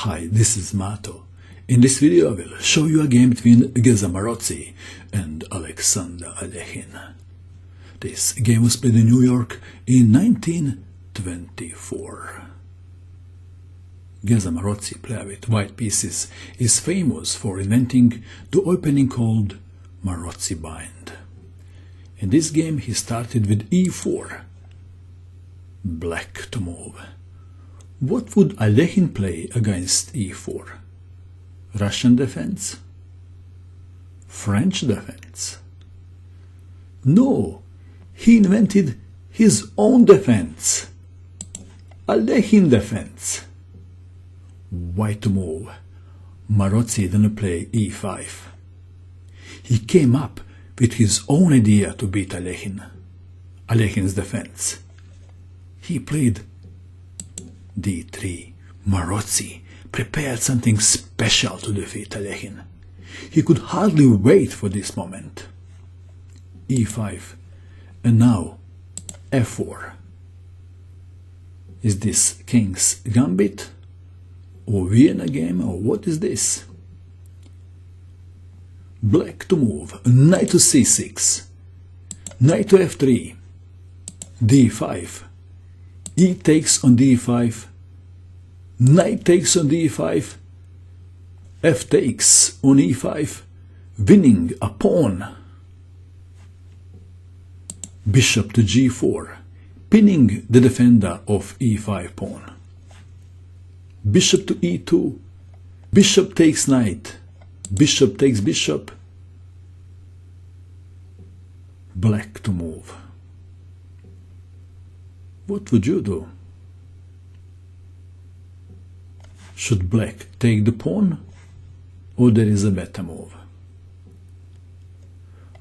Hi, this is Mato. In this video I will show you a game between Geza Maroczy and Alekhine. This game was played in New York in 1924. Geza Maroczy, player with white pieces, is famous for inventing the opening called Maroczy bind. In this game he started with e4, black to move. What would Alekhine play against e4? Russian defense? French defense? No, he invented his own defense. Alekhine defense. White to move. Maroczy didn't play e5. He came up with his own idea to beat Alekhine's defense. He played d3. Maroczy prepared something special to defeat Alekhine. He could hardly wait for this moment. e5, and now f4. Is this king's gambit or Vienna game, or what is this? Black to move, knight to c6, knight to f3, d5, e takes on d5, knight takes on d5, f takes on e5, winning a pawn. Bishop to g4, pinning the defender of e5 pawn. Bishop to e2, bishop takes knight, bishop takes bishop, black to move. What would you do? Should black take the pawn, or there is a better move?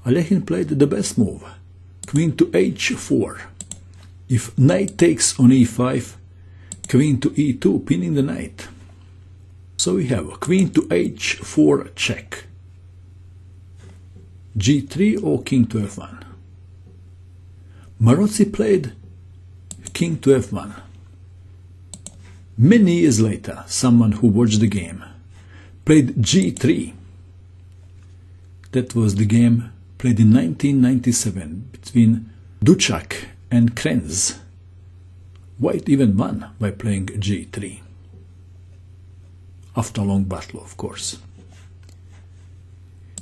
Alekhine played the best move, queen to h4. If knight takes on e5, queen to e2, pinning the knight. So we have queen to h4 check, g3 or king to f1. Maroczy played king to f1. Many years later, someone who watched the game played g3. That was the game played in 1997 between Duchak and Krenz. White even won by playing g3. After a long battle, of course.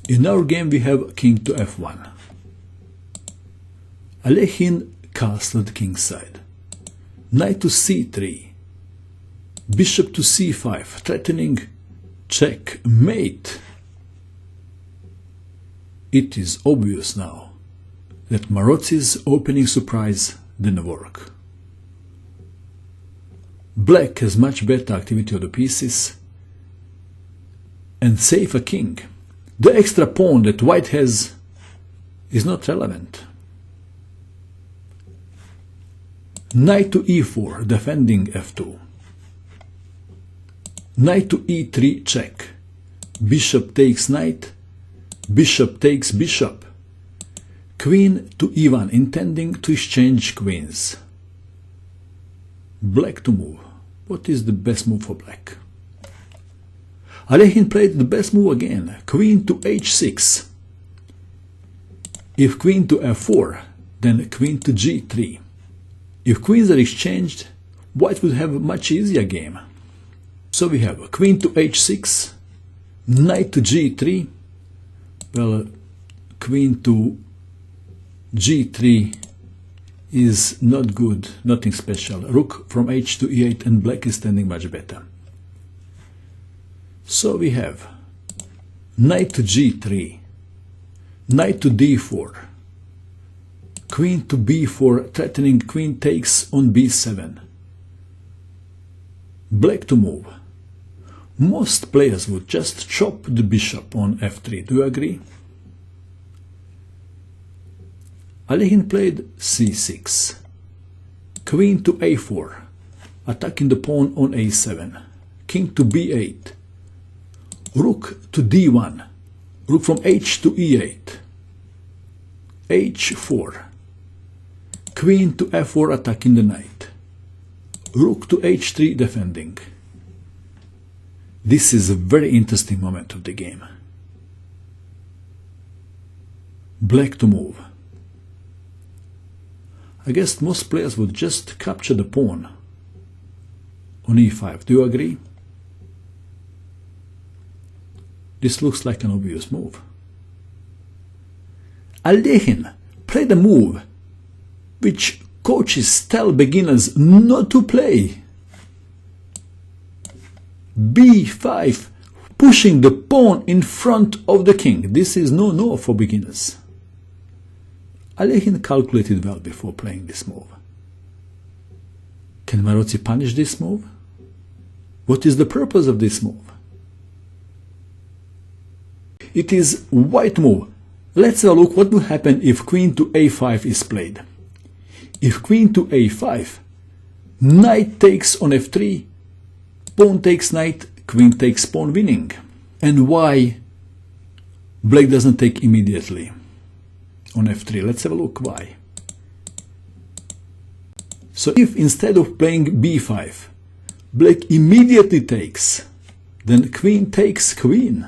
In our game we have king to f1. Alekhine castled king's side. Knight to c3. Bishop to c5, threatening checkmate. It is obvious now that Maroczy's opening surprise didn't work. Black has much better activity of the pieces and save a king. The extra pawn that white has is not relevant. Knight to e4, defending f2. Knight to e3 check. Bishop takes knight. Bishop takes bishop. Queen to e1, intending to exchange queens. Black to move. What is the best move for black? Alekhine played the best move again, queen to h6. If queen to f4, then queen to g3. If queens are exchanged, white would have a much easier game. So we have queen to h6, knight to g3. Well, queen to g3 is not good, nothing special. Rook from h to e8, and black is standing much better. So we have knight to g3, knight to d4, queen to b4, threatening queen takes on b7. Black to move. Most players would just chop the bishop on f3. Do you agree? Alekhine played c6, queen to a4, attacking the pawn on a7, king to b8, rook to d1, rook from h to e8, h4, queen to f4 attacking the knight, rook to h3 defending, This is a very interesting moment of the game. Black to move. I guess most players would just capture the pawn on e5. Do you agree? This looks like an obvious move. Alekhine played a move which coaches tell beginners not to play. b5, pushing the pawn in front of the king. This is no for beginners. Alekhine calculated well before playing this move. Can Maroczy punish this move? What is the purpose of this move? It is white move. Let's have a look what will happen if queen to a5 is played. If queen to a5, knight takes on f3, pawn takes knight, queen takes pawn, winning. And why black doesn't take immediately on f3? Let's have a look why. So if instead of playing b5, black immediately takes, then queen takes queen.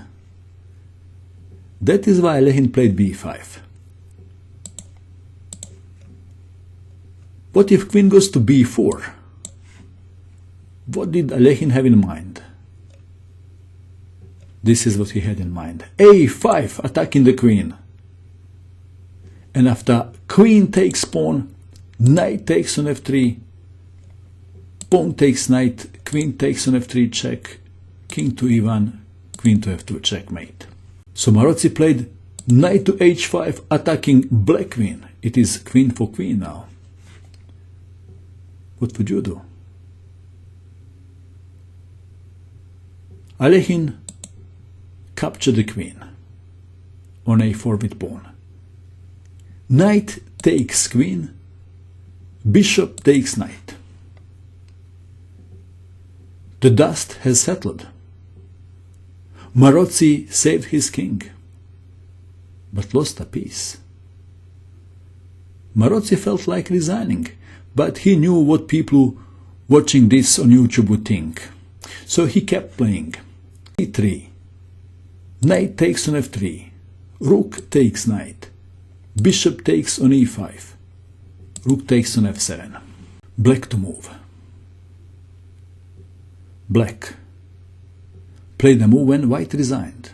That is why Alekhine played b5. What if queen goes to b4? What did Alekhine have in mind? This is what he had in mind. a5, attacking the queen. And after queen takes pawn, knight takes on f3, pawn takes knight, queen takes on f3 check, king to e1, queen to f2 checkmate. So Maroczy played knight to h5, attacking black queen. It is queen for queen now. What would you do? Alekhine captured the queen on a4 with pawn. Knight takes queen, bishop takes knight. The dust has settled. Maroczy saved his king, but lost a piece. Maroczy felt like resigning, but he knew what people watching this on YouTube would think. So he kept playing. e3, knight takes on f3, rook takes knight, bishop takes on e5, rook takes on f7. Black to move. Black played a move when white resigned.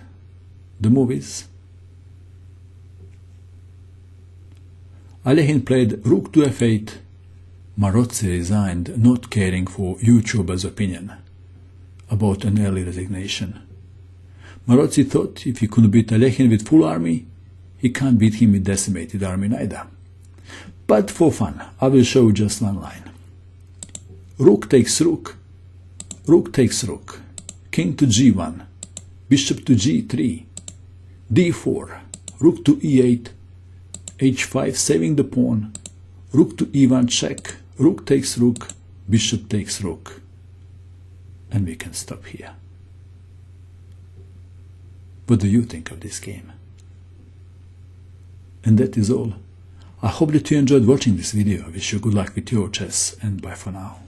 The move is Alekhine played rook to f8. Maroczy resigned, not caring for YouTubers' opinion about an early resignation. Maroczy thought if he couldn't beat Alekhine with full army, he can't beat him with decimated army neither. But for fun, I will show just one line. Rook takes rook, rook takes rook, king to g1, bishop to g3, d4, rook to e8, h5 saving the pawn, rook to e1 check, rook takes rook, bishop takes rook. And we can stop here. What do you think of this game? And that is all. I hope that you enjoyed watching this video. I wish you good luck with your chess, and bye for now.